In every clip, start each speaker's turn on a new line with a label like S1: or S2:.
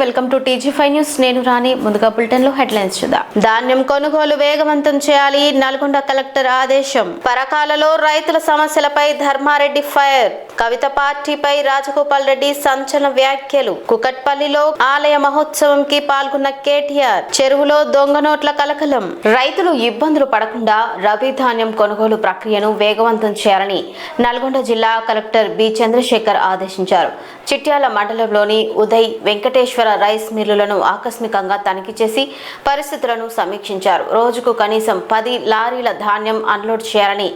S1: Welcome to TG5 news. నేను రాణి. ముందుగా bulletin లో హెడ్లైన్స్ చూద్దాం. ధాన్యం కొనుగోలు వేగవంతం చేయాలి. నల్గొండ కలెక్టర్ ఆదేశం. పరకాలలో రైతుల సమస్యలపై ధర్మారెడ్డి ఫైర్. కవిత పార్టీపై రాజగోపాల్ రెడ్డి సంచలన వ్యాఖ్యలు. కుకట్పల్లిలో ఆలయ మహోత్సవంకి పాల్గొన్న కేటీఆర్. చెరువులో దొంగ నోట్ల కలకలం. రైతులు ఇబ్బందులు పడకుండా రబీ ధాన్యం కొనుగోలు ప్రక్రియను వేగవంతం చేయాలని నల్గొండ జిల్లా కలెక్టర్ బి చంద్రశేఖర్ ఆదేశించారు. చిట్యాల మండలంలోని ఉదయ్ వెంకటేశ్వర రైస్ మిల్లులను ఆకస్మికంగా తనిఖీ చేసి పరిస్థితులను సమీక్షించారు. రోజుకు కనీసం 10 లారీల ధాన్యం అన్లోడ్ చేయాలని,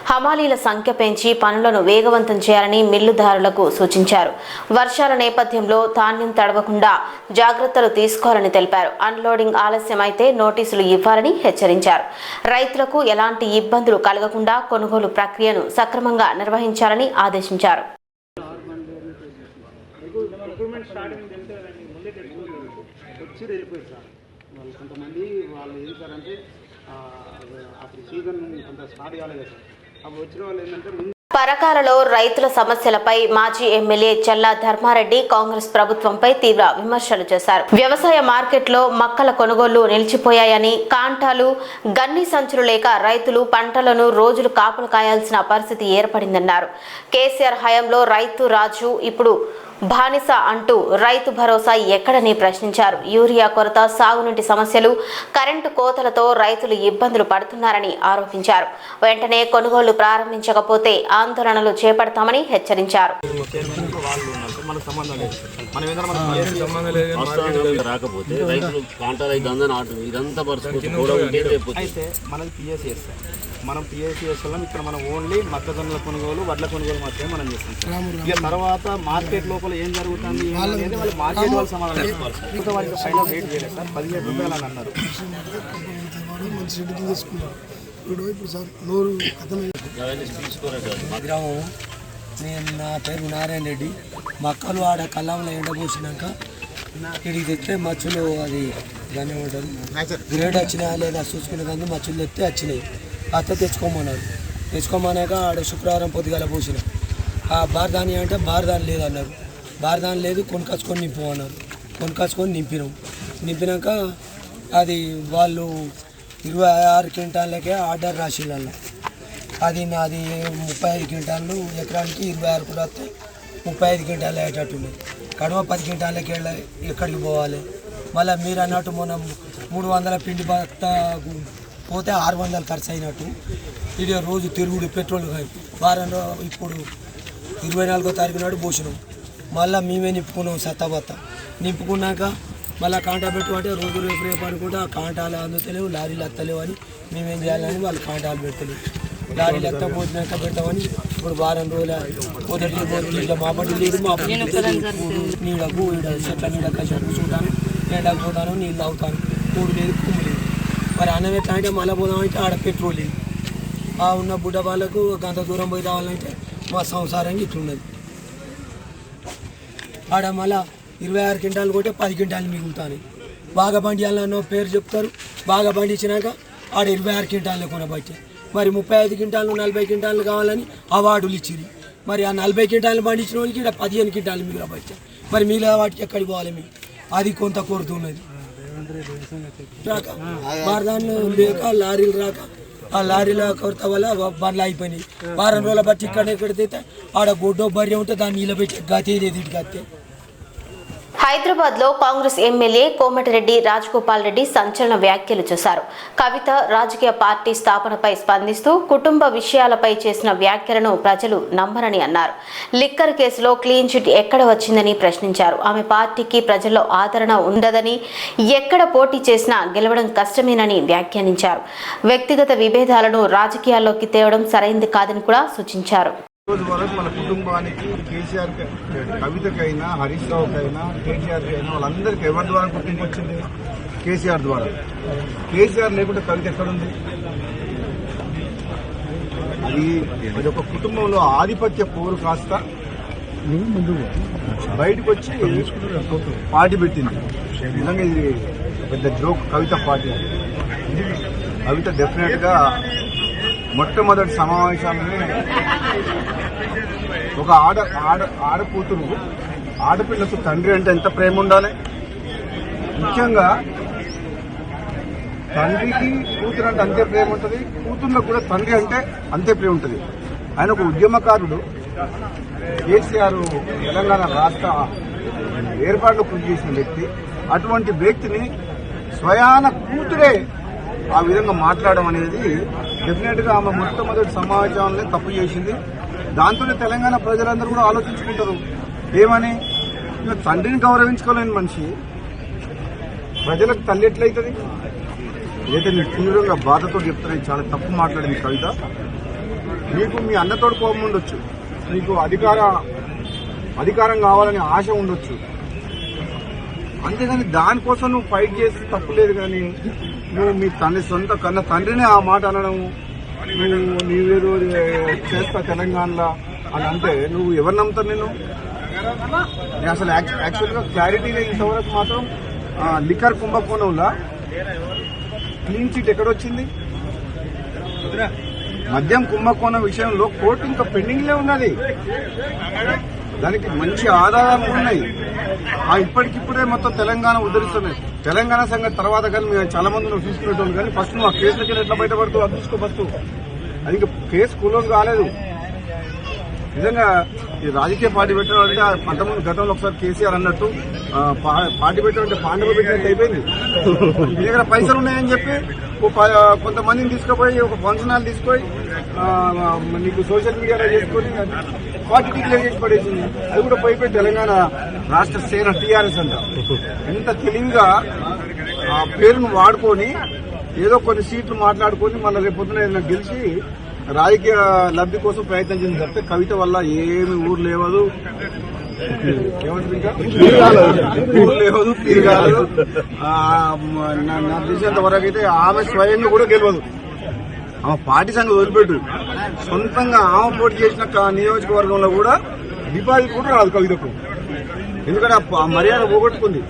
S1: హమాలీల సంఖ్య పెంచి పనులను వేగవంతం చేయాలని మిల్లుదారులకు సూచించారు. వర్షాల నేపథ్యంలో ధాన్యం తడవకుండా జాగ్రత్తలు తీసుకోవాలని తెలిపారు. అన్లోడింగ్ ఆలస్యమైతే నోటీసులు ఇవ్వాలని హెచ్చరించారు. రైతులకు ఎలాంటి ఇబ్బందులు కలగకుండా కొనుగోలు ప్రక్రియను సక్రమంగా నిర్వహించాలని ఆదేశించారు.
S2: కొంతమంది వాళ్ళు ఏం సార్ అంటే అప్పుడు సీజన్ కొంత స్టార్ట్ కాలేదు సార్. అప్పుడు వచ్చిన వాళ్ళు ఏంటంటే
S1: పరకాలలో రైతుల సమస్యలపై మాజీ ఎమ్మెల్యే చల్లా ధర్మారెడ్డి కాంగ్రెస్ ప్రభుత్వంపై తీవ్ర విమర్శలు చేశారు. వ్యవసాయ మార్కెట్లో మక్కల కొనుగోళ్లు నిలిచిపోయాయని, కాంటాలు, గన్ని సంచులు లేక రైతులు పంటలను రోజులు కాపులు కాయాల్సిన పరిస్థితి ఏర్పడిందన్నారు. కేసీఆర్ హయాంలో రైతు రాజు, ఇప్పుడు బానిస అంటూ రైతు భరోసా ఎక్కడని ప్రశ్నించారు. యూరియా కొరత, సాగునీటి సమస్యలు, కరెంటు కోతలతో రైతులు ఇబ్బందులు పడుతున్నారని ఆరోపించారు. వెంటనే కొనుగోలు ప్రారంభించకపోతే ఆందోళనలు చేపడతామని హెచ్చరించారు.
S2: మనం పిఎస్సిఎస్ వల్ల ఇక్కడ మనం ఓన్లీ మొక్కజొన్నల కొనుగోలు, వడ్ల కొనుగోలు మాత్రమే మనం చేస్తాం. ఇక తర్వాత మార్కెట్ లోపల ఏం జరుగుతుంది అనేది వాళ్ళు మార్కెట్ వాళ్ళు సమాధానం చెప్పుకోవాలి. ఇంకా వాళ్ళకి ఫైనల్ రేట్ చేయలేదు సార్, 17 రూపాయలు అని అన్నారు.
S3: గ్రామం. నేను నా పేరు నారాయణ రెడ్డి. మక్కలు ఆడ కళ్ళంలో ఎండబోసినాక ఇక్కడికి తెస్తే మచ్చులు అది దాన్ని ఏమంటారు గ్రేడ్ వచ్చినా లేదా చూసుకునే కానీ మచ్చులు తెస్తే వచ్చినాయి. అత్త తెచ్చుకోమన్నారు. తెచ్చుకోమన్నాక ఆడ శుక్రవారం పొద్దుగాల పోసిన బార్దాని అంటే బార్దాని లేదన్నారు. బార్దాని లేదు, కొనుకొచ్చుకొని నింపు అన్నారు. కొనుకొచ్చుకొని నింపినాం. నింపినాక అది వాళ్ళు 26 క్వింటాళ్ళకే ఆర్డర్ రాసిళ్ళ. అది నాది 35 క్వింటాళ్ళు, ఎకరానికి 26 కూడా వస్తే 35 క్వింటాలు అయ్యేటట్టున్నాయి. కడవ 10 క్వింటాలకి ఎక్కడికి పోవాలి? మళ్ళీ మీరు అన్నట్టు మనం 300 పిండి బత్త పోతే 600 ఖర్చు అయినట్టు. ఇది రోజు తిరుగుడు పెట్రోల్ వారంలో ఇప్పుడు 24వ తారీఖు నాడు పోసినాం. మళ్ళీ మేమే నింపుకున్నాం సత్తబత్త. నింపుకున్నాక మళ్ళీ కాంటా పెట్టు అంటే రోజు రేపు అనుకుంటే ఆ కాంటాలు అందుతలేవు, లారీలు ఎత్తలేవు అని మేమేం చేయాలని వాళ్ళు కాంటాలు పెట్టలేవు. లారీలు ఎత్తపోతున్నాక పెట్టమని ఇప్పుడు వారం రోజుల మొదటి ఇట్లా మా బట్టి లేదు, మా నీడకు చెట్ల నీడ కసి కూర్చుంటాను, ఎండకు పోతాను, నీళ్ళు అవుతాను, కూడు లేదు, కుమ్ము లేదు. మరి అన్నం ఎట్లా అంటే మళ్ళీ పోదామంటే ఆడ పెట్రోల్ లేదు. ఆ ఉన్న బుడ్డ వాళ్ళకు గంట దూరం పోయి రావాలంటే మా సంసారంగా ఇట్లున్నది. ఆడ మళ్ళీ 26 క్వింటాలు కొట్టే 10 క్వింటాలు మిగులుతాను. బాగా పండియాలన్నో పేరు చెప్తారు. బాగా పండించినాక ఆడ 26 క్వింటాలు కొనబట్టి మరి 35 క్వింటాలు 40 క్వింటాలు కావాలని అవార్డులు ఇచ్చిరి. మరి ఆ 40 క్వింటాలు పండించిన వాళ్ళకి ఇక్కడ 15 క్వింటాలు మిగిలిబట్టి మరి మిగిలిన వాటికి ఎక్కడికి పోవాలి? మీకు అది కొంత కొడుతున్నది. రాక బార్దాన్లు లేక లారీలు రాక ఆ లారీల కొరత వల్ల బండ్లు అయిపోయినాయి. వారం రోజుల బట్టి ఇక్కడ తెస్తే ఆడ గొడ్డో బర్రె ఉంటే దాన్ని నిలబెట్టి గతేది ఇటు గతే.
S1: హైదరాబాద్ లో కాంగ్రెస్ ఎమ్మెల్యే కోమటిరెడ్డి రాజగోపాల్ రెడ్డి సంచలన వ్యాఖ్యలు చేశారు. కవిత రాజకీయ పార్టీ స్థాపనపై స్పందిస్తూ కుటుంబ విషయాలపై చేసిన వ్యాఖ్యలను ప్రజలు నమ్మరని అన్నారు. లిక్కర్ కేసులో క్లీన్ చిట్ ఎక్కడ వచ్చిందని ప్రశ్నించారు. ఆమె పార్టీకి ప్రజల్లో ఆదరణ ఉండదని, ఎక్కడ పోటీ చేసినా గెలవడం కష్టమేనని వ్యాఖ్యానించారు. వ్యక్తిగత విభేదాలను రాజకీయాల్లోకి తేవడం సరైంది కాదని కూడా సూచించారు.
S2: రోజు వరకు మన కుటుంబానికి కేసీఆర్, కవితకైనా, హరీష్ రావుకైనా, కేటీఆర్కి అయినా వాళ్ళందరికీ ఎవరి ద్వారా గుర్తింపు వచ్చింది? కేసీఆర్ ద్వారా. కేసీఆర్ లేకుంటే కవిత ఎక్కడుంది? అది ఒక కుటుంబంలో ఆధిపత్య పోరు కాస్త బయటకు వచ్చి పార్టీ పెట్టింది. నిజంగా ఇది పెద్ద జోక్ కవిత పార్టీ. కవిత డెఫినెట్ గా మొట్టమొదటి సమావేశాన్ని ఒక ఆడకూతురు, ఆడపిల్లకు తండ్రి అంటే ఎంత ప్రేమ ఉండాలి,
S4: ముఖ్యంగా తండ్రికి కూతురు అంటే అంతే ప్రేమ ఉంటుంది, కూతుర్లకు కూడా తండ్రి అంటే అంతే ప్రేమ ఉంటుంది. ఆయన ఒక ఉద్యమకారుడు. కేసీఆర్ తెలంగాణ రాష్ట్ర ఏర్పాట్లు కృషి చేసిన వ్యక్తి. అటువంటి వ్యక్తిని స్వయాన కూతురే ఆ విధంగా మాట్లాడడం అనేది డెఫినెట్ గా ఆమె మొట్టమొదటి సమావేశంలో తప్పు చేసింది. దాంతోనే తెలంగాణ ప్రజలందరూ కూడా ఆలోచించుకుంటారు ఏమని, తండ్రిని గౌరవించుకోలేని మనిషి ప్రజలకు తల్లి ఎట్లయితుంది? ఏదైతే నేను తీవ్రంగా బాధతో చెప్తాను, చాలా తప్పు మాట్లాడింది కవిత. నీకు మీ అన్నతోడు కోపం ఉండొచ్చు, నీకు అధికారం కావాలని ఆశ ఉండొచ్చు, అంతేగాని దానికోసం నువ్వు ఫైట్ చేసి తప్పులేదు. కానీ నువ్వు మీ తండ్రి సొంత కన్న తండ్రిని ఆ మాట అనడం, నీవేదో చేస్తా తెలంగాణలో అని అంటే నువ్వు ఎవరు నమ్ముతారు? నేను అసలు యాక్చువల్గా క్లారిటీగా ఇంతవరకు మాత్రం లిక్కర్ కుంభకోణంలో క్లీన్ చిట్ ఎక్కడొచ్చింది? మద్యం కుంభకోణం విషయంలో కోర్టు ఇంకా పెండింగ్లే ఉన్నది. దానికి మంచి ఆధారాలు ఉన్నాయి. ఇప్పటికిప్పుడే మొత్తం తెలంగాణ ఉద్ధరిస్తున్నాయి. తెలంగాణ సంగతి తర్వాత కానీ మేము చాలా మంది నువ్వు తీసుకునేటోళ్ళు, కానీ ఫస్ట్ నువ్వు ఆ కేసులకి ఎట్లా బయటపడుతూ అది తీసుకో. ఫస్ట్ అది ఇంకా కేసు క్లోజ్ కాలేదు. నిజంగా ఈ రాజకీయ పార్టీ పెట్టడం అంటే అంతకుముందు గతంలో ఒకసారి కేసీఆర్ అన్నట్టు పార్టీ పెట్టడం అంటే పాండవ పెట్టినట్టు అయిపోయింది. మీ దగ్గర పైసలు ఉన్నాయని చెప్పి కొంతమందిని తీసుకుపోయి ఒక ఫంక్షన్ హాల్ తీసుకొని నీకు సోషల్ మీడియాలో చేసుకొని పార్టీ డిక్లేర్ చేసి పడేసింది. అది కూడా పోయిపోయి తెలంగాణ రాష్ట్ర సేన టీఆర్ఎస్ అంట. ఎంత తెలివిగా ఆ పేరును వాడుకొని ఏదో కొన్ని సీట్లు మాట్లాడుకొని మళ్ళీ రేపు పొద్దున ఏదైనా గెలిచి రాజకీయ లబ్ధి కోసం ప్రయత్నం చేసింది తప్పితే కవిత వల్ల ఏమి ఊరు లేవదు, ఏమంటుంది ఇంకా ఊరు లేవదు, తిరగాదు. నాకు తెలిసినంత వరకు అయితే ఆమె స్వయంగా కూడా గెలవదు. ఆమె పార్టీ సంగతి వదిలిపెట్టు, సొంతంగా ఆమె పోటీ చేసిన నియోజకవర్గంలో కూడా డిపాజిట్ కూడా రాదు కవితకు. ఎందుకంటే ఆ మర్యాద పోగొట్టుకుంది.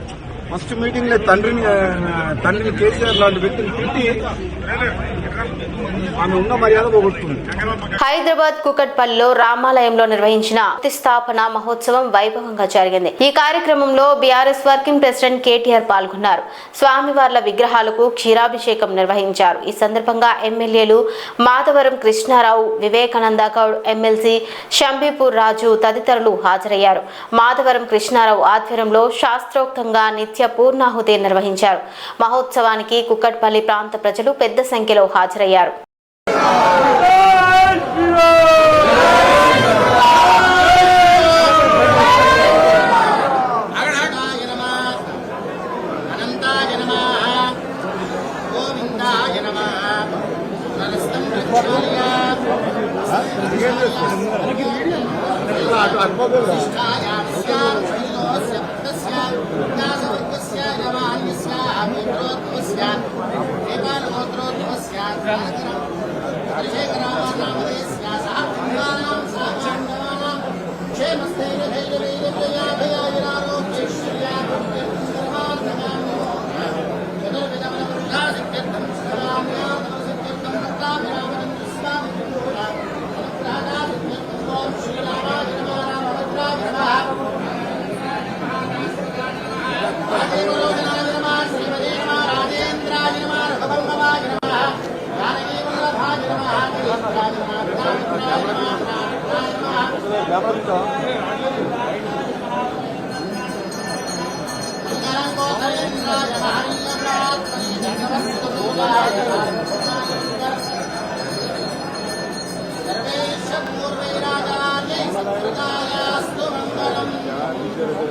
S4: ఫస్ట్ మీటింగ్ లో తండ్రిని కేసీఆర్ లాంటి వ్యక్తిని తిట్టి ఆమె ఉన్న మర్యాద పోగొట్టుకుంది.
S1: హైదరాబాద్ కుకట్పల్లిలో రామాలయంలో నిర్వహించిన ప్రతిష్టాపన మహోత్సవం వైభవంగా జరిగింది. ఈ కార్యక్రమంలో బీఆర్ఎస్ వర్కింగ్ ప్రెసిడెంట్ కేటీఆర్ పాల్గొన్నారు. స్వామివార్ల విగ్రహాలకు క్షీరాభిషేకం నిర్వహించారు. ఈ సందర్భంగా ఎమ్మెల్యేలు మాధవరం కృష్ణారావు, వివేకానంద గౌడ్, ఎమ్మెల్సీ షంబీపూర్ రాజు తదితరులు హాజరయ్యారు. మాధవరం కృష్ణారావు ఆధ్వర్యంలో శాస్త్రోక్తంగా నిత్య పూర్ణాహుతి నిర్వహించారు. మహోత్సవానికి కుకట్పల్లి ప్రాంత ప్రజలు పెద్ద సంఖ్యలో హాజరయ్యారు.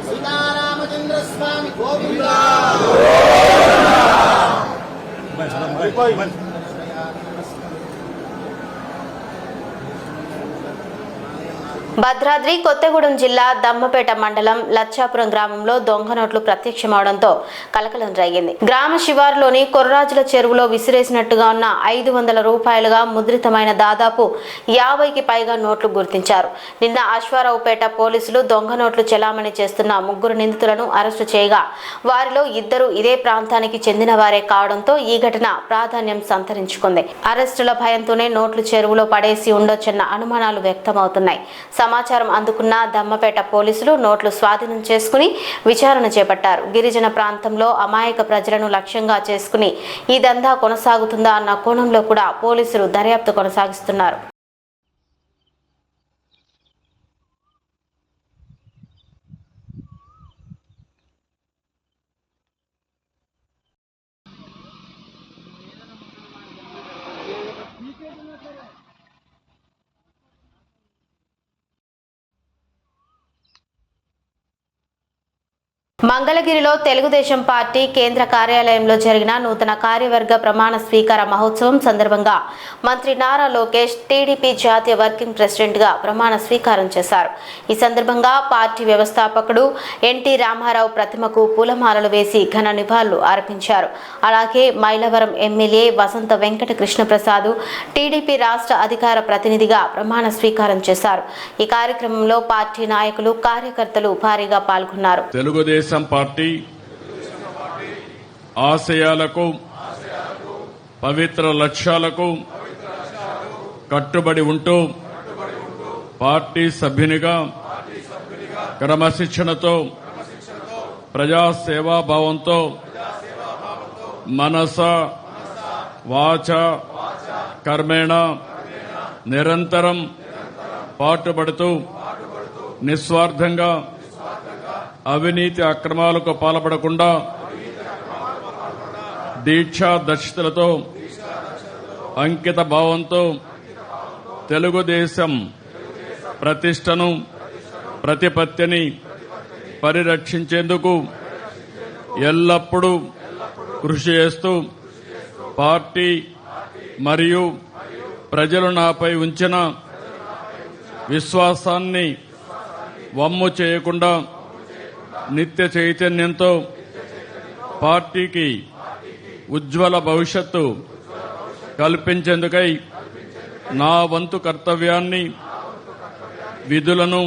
S5: సీతారామచంద్ర స్వామి గోవింద.
S1: భద్రాద్రి కొత్తగూడెం జిల్లా దమ్మపేట మండలం లచ్చాపురం గ్రామంలో దొంగ నోట్లు ప్రత్యక్షమవడంతో కలకలం రేగింది. గ్రామ శివారులోని కొర్రాజుల చెరువులో విసిరేసినట్టుగా ఉన్న 500 రూపాయలుగా ముద్రితమైన దాదాపు 50కి పైగా నోట్లు గుర్తించారు. నిన్న అశ్వారావుపేట పోలీసులు దొంగ నోట్లు చెలామణి చేస్తున్న 3 నిందితులను అరెస్టు చేయగా వారిలో 2 ఇదే ప్రాంతానికి చెందిన వారే కావడంతో ఈ ఘటన ప్రాధాన్యం సంతరించుకుంది. అరెస్టుల భయంతోనే నోట్లు చెరువులో పడేసి ఉండొచ్చన్న అనుమానాలు వ్యక్తమవుతున్నాయి. సమాచారం అందుకున్న దమ్మపేట పోలీసులు నోట్లు స్వాధీనం చేసుకుని విచారణ చేపట్టారు. గిరిజన ప్రాంతంలో అమాయక ప్రజలను లక్ష్యంగా చేసుకుని ఈ దందా కొనసాగుతుందా అన్న కోణంలో కూడా పోలీసులు దర్యాప్తు కొనసాగిస్తున్నారు. మంగళగిరిలో తెలుగుదేశం పార్టీ కేంద్ర కార్యాలయంలో జరిగిన నూతన కార్యవర్గ ప్రమాణ స్వీకార మహోత్సవం సందర్భంగా మంత్రి నారా లోకేష్ టీడీపీ జాతీయ వర్కింగ్ ప్రెసిడెంట్ గా ప్రమాణ స్వీకారం చేశారు. ఈ సందర్భంగా పార్టీ వ్యవస్థాపకుడు ఎన్టీ రామారావు ప్రతిమకు పూలమాలలు వేసి ఘన నివాళులు అర్పించారు. అలాగే మైలవరం ఎమ్మెల్యే వసంత వెంకట కృష్ణప్రసాద్ టీడీపీ రాష్ట్ర అధికార ప్రతినిధిగా ప్రమాణ స్వీకారం చేశారు. ఈ కార్యక్రమంలో పార్టీ నాయకులు కార్యకర్తలు భారీగా పాల్గొన్నారు.
S6: తెలుగుదేశం పార్టీ ఆశయాలకు పవిత్ర లక్ష్యాలకు కట్టుబడి ఉంటూ పార్టీ సభ్యునిగా క్రమశిక్షణతో ప్రజాసేవాభావంతో మనస వాచ కర్మేణ నిరంతరం పాటుపడుతూ నిస్వార్థంగా అవినీతి అక్రమాలకు పాల్పడకుండా దీక్షా దక్షతలతో అంకిత భావంతో తెలుగుదేశం ప్రతిష్టను ప్రతిపత్తిని పరిరక్షించేందుకు ఎల్లప్పుడూ కృషి చేస్తూ పార్టీ మరియు ప్రజలు నాపై ఉంచిన విశ్వాసాన్ని వమ్ము చేయకుండా నిత్య చైతన్యంతో పార్టీకి ఉజ్వల భవిష్యత్తు కల్పించేందుకై నా వంతు కర్తవ్యాన్ని విధులను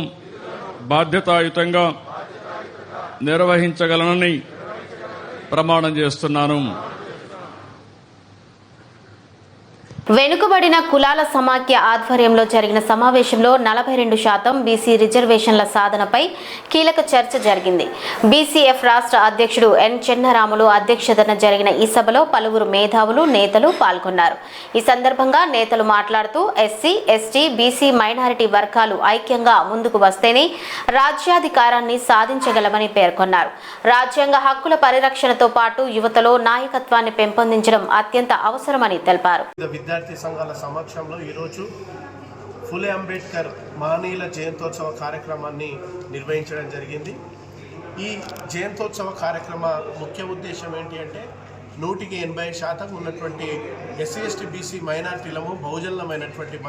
S6: బాధ్యతాయుతంగా నిర్వహించగలనని ప్రమాణం చేస్తున్నాను.
S1: వెనుకబడిన కులాల సమాఖ్య ఆధ్వర్యంలో జరిగిన సమావేశంలో 42% బీసీ రిజర్వేషన్ల సాధనపై కీలక చర్చ జరిగింది. బీసీఎఫ్ రాష్ట్ర అధ్యక్షుడు ఎన్ చెన్నరాములు అధ్యక్షతన జరిగిన ఈ సభలో పలువురు మేధావులు నేతలు పాల్గొన్నారు. ఈ సందర్భంగా నేతలు మాట్లాడుతూ ఎస్సీ, ఎస్టీ, బీసీ మైనారిటీ వర్గాలు ఐక్యంగా ముందుకు వస్తేనే రాజ్యాధికారాన్ని సాధించగలమని పేర్కొన్నారు. రాజ్యాంగ హక్కుల పరిరక్షణతో పాటు యువతలో నాయకత్వాన్ని పెంపొందించడం అత్యంత అవసరమని తెలిపారు.
S7: విద్యార్థి సంఘాల సమక్షంలో ఈరోజు ఫులే అంబేద్కర్ మహనీయుల జయంతోత్సవ కార్యక్రమాన్ని నిర్వహించడం జరిగింది. ఈ జయంతోత్సవ కార్యక్రమ ముఖ్య ఉద్దేశం ఏంటి అంటే 180% ఉన్నటువంటి ఎస్సీ, ఎస్టీ, బీసీ మైనారిటీలము బహుజనులమైనటువంటి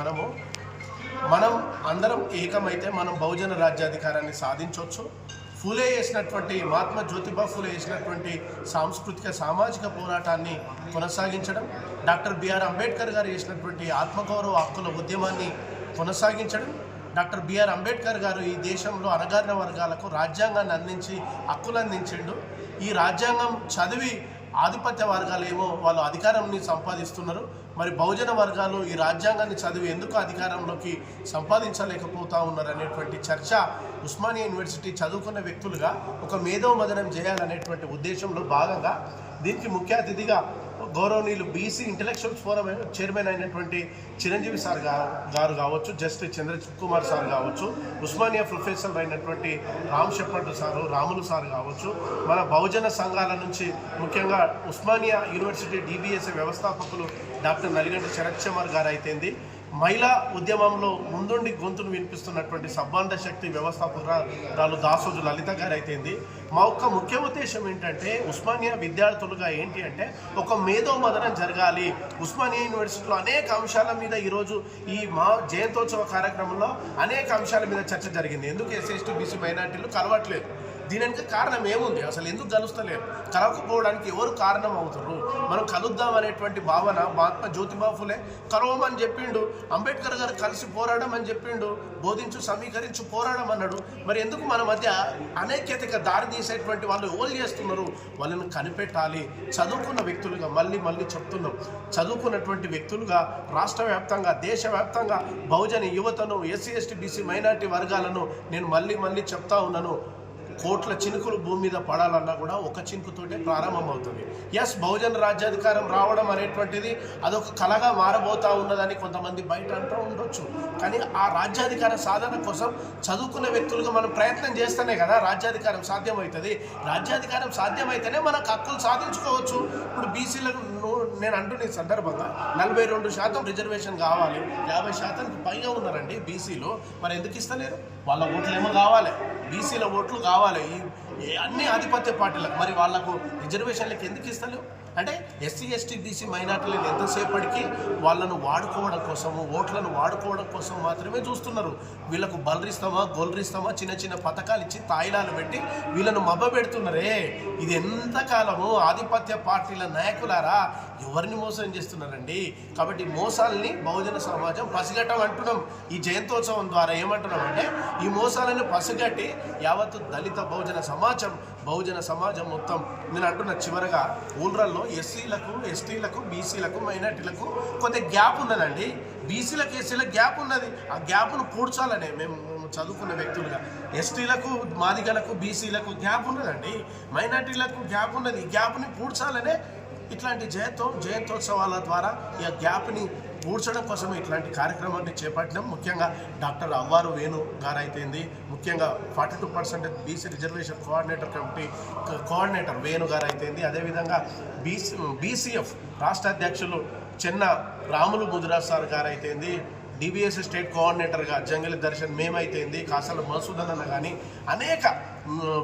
S7: మనం అందరం ఏకమైతే మనం బహుజన రాజ్యాధికారాన్ని సాధించవచ్చు. ఫూలే చేసినటువంటి మహాత్మా జ్యోతిబా ఫూలే చేసినటువంటి సాంస్కృతిక సామాజిక పోరాటాన్ని కొనసాగించడం, డాక్టర్ బిఆర్ అంబేద్కర్ గారు చేసినటువంటి ఆత్మగౌరవ హక్కుల ఉద్యమాన్ని కొనసాగించడం, డాక్టర్ బిఆర్ అంబేద్కర్ గారు ఈ దేశంలో అణగారిన వర్గాలకు రాజ్యాంగాన్ని అందించి హక్కులు అందించిండు. ఈ రాజ్యాంగం చదివి ఆధిపత్య వర్గాలేమో వాళ్ళు అధికారాన్ని సంపాదిస్తున్నారు. మరి బహుజన వర్గాలు ఈ రాజ్యాంగాన్ని చదివి ఎందుకు అధికారంలోకి సంపాదించలేకపోతా ఉన్నారు అనేటువంటి చర్చ ఉస్మానియా యూనివర్సిటీ చదువుకున్న వ్యక్తులుగా ఒక మేధో మదనం చేయాలనేటువంటి ఉద్దేశంలో భాగంగా దీనికి ముఖ్య అతిథిగా గౌరవనీయులు బీసీ ఇంటలెక్చువల్స్ ఫోరం చైర్మన్ అయినటువంటి చిరంజీవి సార్ గారు కావచ్చు, జస్టిస్ చంద్రకుమార్ సార్ కావచ్చు, ఉస్మానియా ప్రొఫెసర్ అయినటువంటి Ram Shepherd sir, Ramulu sir కావచ్చు, మన బహుజన సంఘాల నుంచి ముఖ్యంగా ఉస్మానియా యూనివర్సిటీ DBS వ్యవస్థాపకులు డాక్టర్ నలిగంటి శరత్ కుమార్ గారు అయితేంది, మహిళా ఉద్యమంలో ముందుండి గొంతును వినిపిస్తున్నటువంటి సబ్బండ శక్తి వ్యవస్థాపకురాలు దాసోజు లలిత గారు అయితేంది. మా యొక్క ముఖ్య ఉద్దేశం ఏంటంటే ఉస్మానియా విద్యార్థులుగా ఏంటి అంటే ఒక మేధో మదనం జరగాలి. ఉస్మానియా యూనివర్సిటీలో అనేక అంశాల మీద ఈరోజు ఈ మా జయంతోత్సవ కార్యక్రమంలో అనేక అంశాల మీద చర్చ జరిగింది. ఎందుకు ఎస్సీ, ఎస్టీ, బీసీ మైనార్టీలు కలవట్లేదు, దీని వెనుక కారణం ఏముంది? అసలు ఎందుకు కలుస్తలేరు? కలవకపోవడానికి ఎవరు కారణం అవుతారు? మనం కలుద్దాం అనేటువంటి భావన మహాత్మా జ్యోతిబా ఫులే కలవమని చెప్పిండు, అంబేద్కర్ గారు కలిసి పోరాడమని చెప్పిండు, బోధించు సమీకరించు పోరాడం అన్నాడు. మరి ఎందుకు మన మధ్య అనైక్యతగా దారి తీసేటువంటి వాళ్ళు ఎవరు చేస్తున్నారు? వాళ్ళని కనిపెట్టాలి. చదువుకున్న వ్యక్తులుగా మళ్ళీ చెప్తున్నాం, చదువుకున్నటువంటి వ్యక్తులుగా రాష్ట్ర వ్యాప్తంగా దేశవ్యాప్తంగా బహుజన యువతను, ఎస్సీ ఎస్టీ బీసీ మైనారిటీ వర్గాలను నేను మళ్ళీ చెప్తా ఉన్నాను, కోట్ల చినుకులు భూమి మీద పడాలన్నా కూడా ఒక చినుకుతోటే ప్రారంభమవుతుంది. ఎస్, బహుజన రాజ్యాధికారం రావడం అనేటువంటిది అదొక కళగా మారబోతా ఉన్నదని కొంతమంది బయట అంటూ ఉండొచ్చు. కానీ ఆ రాజ్యాధికార సాధన కోసం చదువుకున్న వ్యక్తులుగా మనం ప్రయత్నం చేస్తేనే కదా రాజ్యాధికారం సాధ్యమవుతుంది. రాజ్యాధికారం సాధ్యమైతేనే మనకు హక్కులు సాధించుకోవచ్చు. ఇప్పుడు బీసీలకు నేను అంటున్న ఈ సందర్భంగా 42% రిజర్వేషన్ కావాలి, 50% పైగా ఉన్నారండి బీసీలో. మరి ఎందుకు ఇస్తలేరు? వాళ్ళ ఓట్లు ఏమో కావాలి, బీసీల ఓట్లు కావాలి అన్ని ఆధిపత్య పార్టీలకు. మరి వాళ్లకు రిజర్వేషన్లకు ఎందుకు ఇస్తలేవు? అంటే ఎస్సీ ఎస్టీ బీసీ మైనార్టీలను ఎంతసేపటికి వాళ్ళను వాడుకోవడం కోసము, ఓట్లను వాడుకోవడం కోసం మాత్రమే చూస్తున్నారు. వీళ్ళకు బలరిస్తామా గొల్లరిస్తామా చిన్న పథకాలు ఇచ్చి తాయిలాలు పెట్టి వీళ్ళను మబ్బ పెడుతున్నారే. ఇది ఎంతకాలము? ఆధిపత్య పార్టీల నాయకులారా ఎవరిని మోసం చేస్తున్నారండి? కాబట్టి మోసాలని బహుజన సమాజం పసిగట్టం అంటున్నాం. ఈ జయంతోత్సవం ద్వారా ఏమంటున్నాం అంటే ఈ మోసాలను పసిగట్టి యావత్తు దళిత బహుజన సమాజం మొత్తం నేను అంటున్న చివరగా ఊళ్ళల్లో ఎస్సీలకు ఎస్టీలకు బీసీలకు మైనార్టీలకు కొంత గ్యాప్ ఉన్నదండి. బీసీలకు ఎస్సీలకు గ్యాప్ ఉన్నది. ఆ గ్యాప్ను పూడ్చాలనే మేము చదువుకున్న వ్యక్తులుగా. ఎస్టీలకు మాదిగలకు బీసీలకు గ్యాప్ ఉన్నదండి, మైనార్టీలకు గ్యాప్ ఉన్నది. ఈ గ్యాప్ని పూడ్చాలనే ఇట్లాంటి జయంతోత్సవాల ద్వారా ఈ గ్యాప్ని పూడ్చడం కోసం ఇట్లాంటి కార్యక్రమాన్ని చేపట్టినాం. ముఖ్యంగా డాక్టర్ అవ్వారు వేణు గారు అయితేంది, ముఖ్యంగా 42% BC reservation coordinator committee coordinator Venu గారు అయితేంది, అదేవిధంగా బీసీఎఫ్ రాష్ట్ర అధ్యక్షులు చెన్న రాములు ముదిరాజ్ సార్ గారు అయితేంది, డిబిఎస్ స్టేట్ కోఆర్డినేటర్గా జంగలి దర్శన్ మేమైతేంది, కాసల మసూదన్ అన్న కానీ అనేక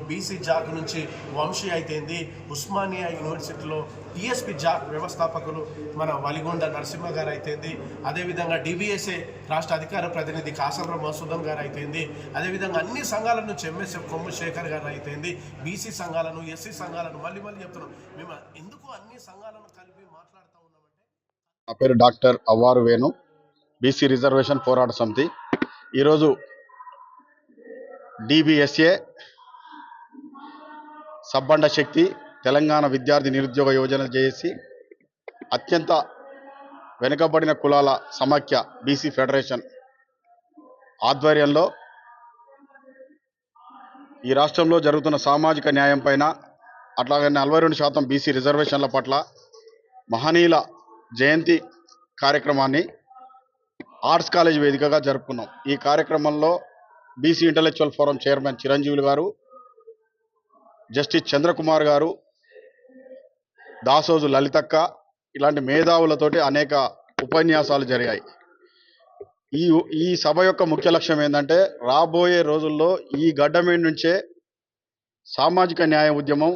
S7: బీసీ జాక్ నుంచి వంశీ అయితేంది, ఉస్మానియా యూనివర్సిటీలో టీఎస్పీ జాక్ వ్యవస్థాపకులు మన వలిగొండ నరసింహ గారు అయితేంది, అదేవిధంగా డిబిఎస్ఏ రాష్ట్ర అధికార ప్రతినిధి కాసల మసూదన్ గారు అయితేంది, అదేవిధంగా అన్ని సంఘాల నుంచి ఎంఎస్ఎఫ్ కొమ్ము శేఖర్ గారు అయితేంది, బీసీ సంఘాలను ఎస్సీ సంఘాలను మళ్ళీ చెప్తున్నాం. మేము ఎందుకు అన్ని సంఘాలను కలిపి మాట్లాడుతూ ఉన్నామంటే,
S8: నా పేరు doctor Avvaru Venu, BC reservation పోరాట సమితి. ఈరోజు డిబిఎస్ఏ సబ్బండ శక్తి తెలంగాణ విద్యార్థి నిరుద్యోగ యోజన చేసి అత్యంత వెనుకబడిన కులాల సమాఖ్య బీసీ ఫెడరేషన్ ఆధ్వర్యంలో ఈ రాష్ట్రంలో జరుగుతున్న సామాజిక న్యాయం పైన, అట్లాగే 42% బీసీ రిజర్వేషన్ల పట్ల మహనీయుల జయంతి కార్యక్రమాన్ని ఆర్ట్స్ కాలేజ్ వేదికగా జరుపుకున్నాం. ఈ కార్యక్రమంలో బీసీ ఇంటలెక్చువల్ ఫోరం చైర్మన్ చిరంజీవులు గారు, జస్టిస్ చంద్రకుమార్ గారు, దాసోజు లలితక్క ఇలాంటి మేధావులతోటి అనేక ఉపన్యాసాలు జరిగాయి. ఈ సభ యొక్క ముఖ్య లక్ష్యం ఏంటంటే రాబోయే రోజుల్లో ఈ గడ్డ మీద నుంచే సామాజిక న్యాయ ఉద్యమం,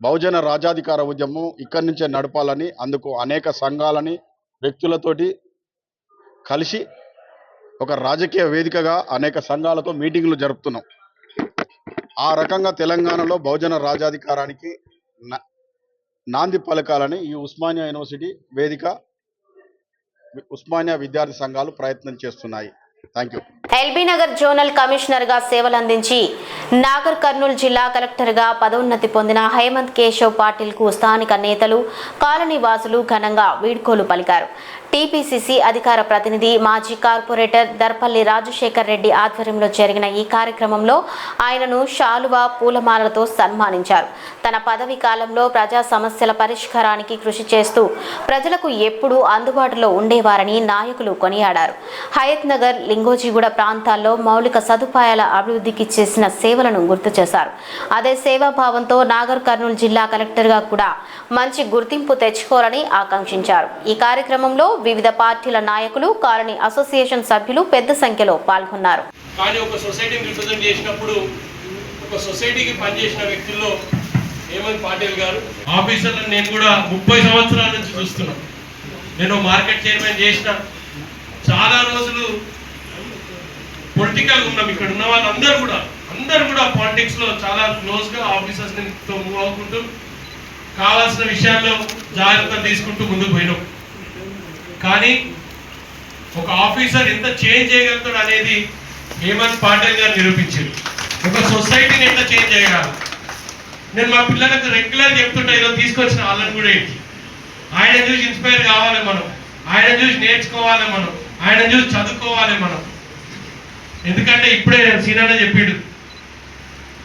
S8: బహుజన రాజ్యాధికార ఉద్యమం ఇక్కడి నుంచే నడపాలని, అందుకు అనేక సంఘాలని వ్యక్తులతోటి కలిసి ఒక రాజకీయ వేదికగా అనేక సంఘాలతో మీటింగ్లు జరుపుతున్నాం. ఆ రకంగా తెలంగాణలో బహుజన రాజ్యాధికారానికి నాంది పలకాలని ఈ ఉస్మానియా యూనివర్సిటీ వేదిక, ఉస్మానియా విద్యార్థి సంఘాలు ప్రయత్నం చేస్తున్నాయి. Thank you.
S1: LB Nagar zonal commissioner గా సేవలందించి నాగర్ కర్నూలు జిల్లా కలెక్టర్ గా పదోన్నతి పొందిన హేమంత్ కేశవ్ పాటిల్ కు స్థానిక నేతలు, కాలనీ వాసులు ఘనంగా వీడ్కోలు పలికారు. టీపీసీసీ అధికార ప్రతినిధి మాజీ కార్పొరేటర్ దర్పల్లి రాజశేఖర్ రెడ్డి ఆధ్వర్యంలో జరిగిన ఈ కార్యక్రమంలో ఆయనను శాలువా, పూలమాలతో సన్మానించారు. తన పదవి కాలంలో ప్రజా సమస్యల పరిష్కారానికి కృషి చేస్తూ ప్రజలకు ఎప్పుడూ అందుబాటులో ఉండేవారని నాయకులు కొనియాడారు. హయత్ నగర్, లింగోజిగూడ ప్రాంతాల్లో మౌలిక సదుపాయాల అభివృద్ధికి చేసిన సేవలను గుర్తు చేశారు. అదే సేవాభావంతో నాగర్ కర్నూలు జిల్లా కలెక్టర్గా కూడా మంచి గుర్తింపు తెచ్చుకోవాలని ఆకాంక్షించారు. ఈ కార్యక్రమంలో వివిధ పార్టీల నాయకులు, కాలనీ అసోసియేషన్ సభ్యులు పెద్ద సంఖ్యలో పాల్గొన్నారు.
S9: కానీ ఒక సొసైటీని రిప్రజెంట్ చేసినప్పుడు ఒక సొసైటీకి పనిచేసిన వ్యక్తుల్లో హేమంత్ పాటిల్ గారు, ఆఫీసర్లను నేను కూడా 30 సంవత్సరాల నుంచి చూస్తున్నాను. నేను మార్కెట్ చైర్మన్ చేసిన, చాలా రోజులు పొలిటికల్ ఉన్నాం. ఇక్కడ ఉన్న వాళ్ళందరూ కూడా అందరూ కూడా పాలిటిక్స్లో చాలా క్లోజ్గా ఆఫీసర్స్తో మూవ్ అవ్వకుంటూ కావాల్సిన విషయాల్లో జాగ్రత్తలు తీసుకుంటూ ముందుకు పోయినాం. కానీ ఒక ఆఫీసర్ ఎంత చేంజ్ చేయగలుగుతాడు అనేది హేమంత్ పాటిల్ గారు నిరూపించారు. ఒక సొసైటీని ఎంత చేంజ్ చేయగలరు. నేను మా పిల్లలకు రెగ్యులర్ చెప్తుంటా, ఈరోజు తీసుకొచ్చిన వాళ్ళని కూడా ఏంటి, ఆయన చూసి ఇన్స్పైర్ కావాలి మనం, ఆయన చూసి నేర్చుకోవాలి మనం, ఆయన చూసి చదువుకోవాలి మనం. ఎందుకంటే ఇప్పుడే సీనానే చెప్పిండు,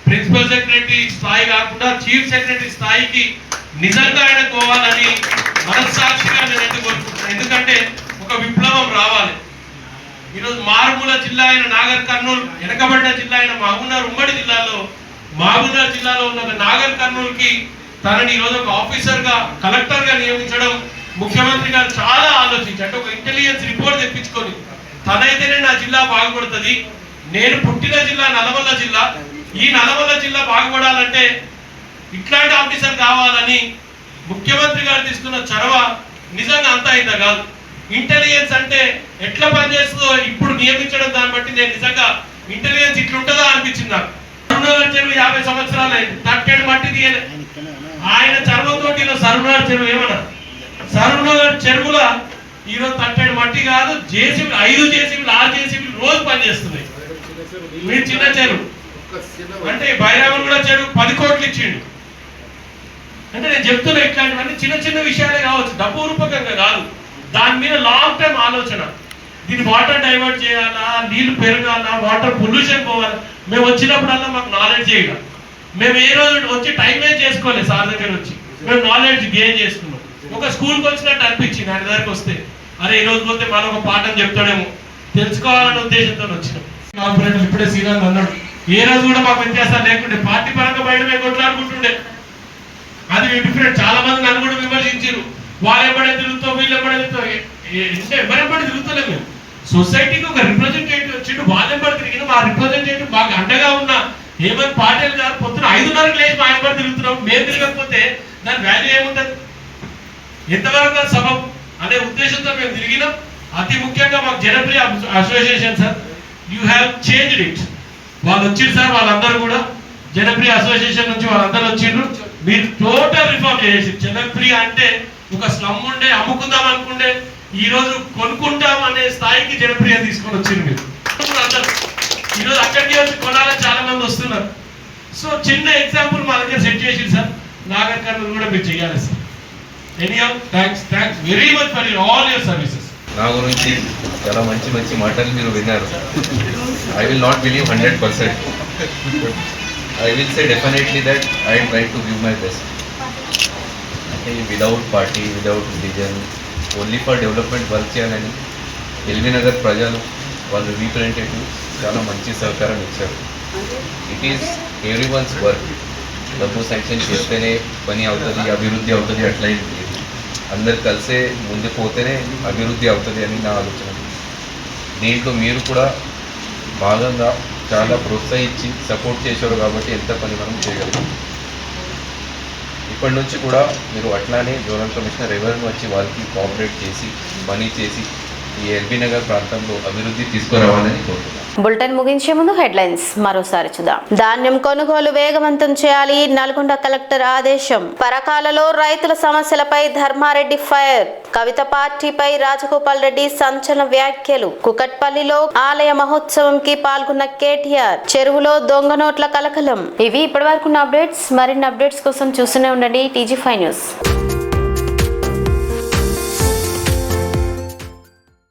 S9: ప్రిన్సిపల్ సెక్రటరీ స్థాయి కాకుండా చీఫ్ సెక్రటరీ స్థాయికి నిజంగా ఆయన పోవాలని మనస్సాక్షిగా నేను ఎందుకు కోరుకుంటున్నాను. ఎందుకంటే ఒక విప్లవం రావాలి. ఈరోజు మారుమూల జిల్లా అయిన నాగర్ కర్నూలు, వెనకబడిన జిల్లా అయిన మహబూబ్నగర్, ఉమ్మడి జిల్లాలో మహబూబ్నగర్ జిల్లాలో ఉన్న నాగర్ కర్నూలుకి తనని ఈరోజు ఒక ఆఫీసర్గా, కలెక్టర్గా నియమించడం ముఖ్యమంత్రి గారు చాలా ఆలోచించి, అంటే ఒక ఇంటెలిజెన్స్ రిపోర్ట్ తెప్పించుకొని తనైతేనే నా జిల్లా బాగుపడుతుంది, నేను పుట్టిన జిల్లా నల్లమల్ల జిల్లా, ఈ నల్లమల్ల జిల్లా బాగుపడాలంటే ఇట్లాంటి ఆఫీసర్ కావాలని ముఖ్యమంత్రి గారు తీసుకున్న చొరవ నిజంగా అంతా అయిందా కాదు. ఇంటెలిజెన్స్ అంటే ఎట్లా పనిచేస్తుందో ఇప్పుడు నియమించడం దాన్ని బట్టి నేను నిజంగా ఇంటెలిజెన్స్ ఇట్లుంటుందా అనిపించింది నాకు. సరునగర్ చెరువు 50 సంవత్సరాలు అయింది, తట్టేడు మట్టి తీయలే. ఆయన చర్మతోటి సరునగర్ చెరువు ఏమన్నా, సరునగర్ చెరువుల ఈరోజు తట్టేడు మట్టి కాదు, జేసీబీ 5 జేసీబీలు 6 జేసీబీలు రోజు పనిచేస్తున్నాయి. మీరు చిన్న చెరువు అంటే బైరామన్ కూడా చెరువు 10 కోట్లు ఇచ్చిండు. అంటే నేను చెప్తున్నా ఇట్లాంటివన్నీ చిన్న చిన్న విషయాలే కావచ్చు, డబ్బు రూపకంగా కాదు, దాని మీద లాంగ్ టైం ఆలోచన. దీన్ని వాటర్ డైవర్ట్ చేయాలా, నీళ్లు పెరగాలా, వాటర్ పొల్యూషన్ పోవాలా. మేము వచ్చినప్పుడల్లా మాకు నాలెడ్జ్ చేయాలి. మేము ఏ రోజు వచ్చి టైం వేస్ట్ చేసుకోలేదు, సార్ దగ్గర వచ్చి మేము నాలెడ్జ్ గెయిన్ చేసుకున్నాం. ఒక స్కూల్కి వచ్చినట్టు అనిపించింది ఆయన దగ్గరికి వస్తే, అరే ఈ రోజు పోతే మనం ఒక పాఠం చెప్తాడేమో తెలుసుకోవాలనే ఉద్దేశంతో వచ్చినాం. కార్పొరేటర్ ఇప్పుడే శ్రీరామ్ అన్నాడు, ఏ రోజు కూడా మాకు వ్యత్యాసాలు లేకుండే, పార్టీ పరంగా బయట మేము కొట్లాడుకుంటుండే, అది డిఫరెంట్. చాలా మంది నన్ను కూడా విమర్శించారు, వాళ్ళు ఎప్పుడే తిరుగుతాం, వీళ్ళు ఎప్పుడే ఎవరెప్పుడు తిరుగుతలేము. మేము సొసైటీకి ఒక రిప్రజెంటేటివ్ వచ్చిండు, వాళ్ళు ఎప్పుడు తిరిగిన మా రిప్రజెంటేటివ్ బాగా అండగా ఉన్న హేమంత్ పాటిల్ గారు పొద్దున 5:30కి లేచి మా ఎప్పుడు తిరుగుతున్నాం. మేము తిరగకపోతే దాని వాల్యూ ఏముంటుంది, ఎంతవరకు సబబు అనే ఉద్దేశంతో మేము తిరిగినాం. అతి ముఖ్యంగా మాకు Janapriya association sir, you have changed it. వాళ్ళు వచ్చిండ్రు సార్, వాళ్ళందరూ కూడా జనప్రియ అసోసియేషన్ నుంచి వాళ్ళందరూ వచ్చిండ్రు. మీరు టోటల్ రిఫార్మ్ చేసి, జనప్రియ అంటే ఒక స్లమ్ ఉండే, అమ్ముకుందాం అనుకుంటే ఈ రోజు కొనుక్కుంటాం అనే స్థాయికి జనప్రియ తీసుకొని వచ్చింది. మీరు అందరూ ఈరోజు అక్కడికి వచ్చి కొనాలని చాలా మంది వస్తున్నారు. సో చిన్న ఎగ్జాంపుల్ మా దగ్గర సెట్ చేసింది సార్, నాగర్ కర్నూలు కూడా మీరు చేయాలి sir. Anyhow thanks very much for all your services.
S10: నా గురించి చాలా మంచి మంచి మాటలు మీరు విన్నారు. I will not believe 100%. I will say definitely that I try to give my best. Without party, without religion, only for development work చేయాలని LB Nagar ప్రజలు వాళ్ళు రిప్రజెంటేటివ్ చాలా మంచి సహకారం ఇచ్చారు. It is everyone's work. డబ్బు శాంక్షన్ చేస్తేనే పని అవుతుంది, అభివృద్ధి అవుతుంది అట్లా అందరు కలిసే ముందు పోతేనే అభివృద్ధి అవుతుంది అని నా ఆలోచన. దీంట్లో మీరు కూడా భాగంగా చాలా ప్రోత్సహించి సపోర్ట్ చేశారు కాబట్టి ఎంత పని మనం చేయగలం. ఇప్పటి నుంచి కూడా మీరు అట్లానే జోనల్ కమిషనర్ ఎవరిని వచ్చి వాళ్ళకి కోఆపరేట్ చేసి పని చేసి ఈ ఎల్బీ నగర్ ప్రాంతంలో అభివృద్ధి తీసుకురావాలని కోరుతున్నాను.
S1: బులెటిన్ ముగించే ముందు హెడ్లైన్స్ మరోసారి చూద్దాం. ధాన్యం కొనుగోలు వేగవంతం చేయాలి, నల్గొండ కలెక్టర్ ఆదేశం. పరకాలలో రైతుల సమస్యలపై ధర్మారెడ్డి ఫైర్. కవిత పార్టీపై రాజగోపాల్ రెడ్డి సంచలన వ్యాఖ్యలు. కుకట్పల్లిలో ఆలయ మహోత్సవంకి పాల్గొన్న కేటీఆర్. చెరువులో దొంగ నోట్ల కలకలం. ఇవి ఇప్పటివరకున్న అప్డేట్స్. మరిన్ని అప్డేట్స్ కోసం చూస్తూనే ఉండండి TG5 న్యూస్.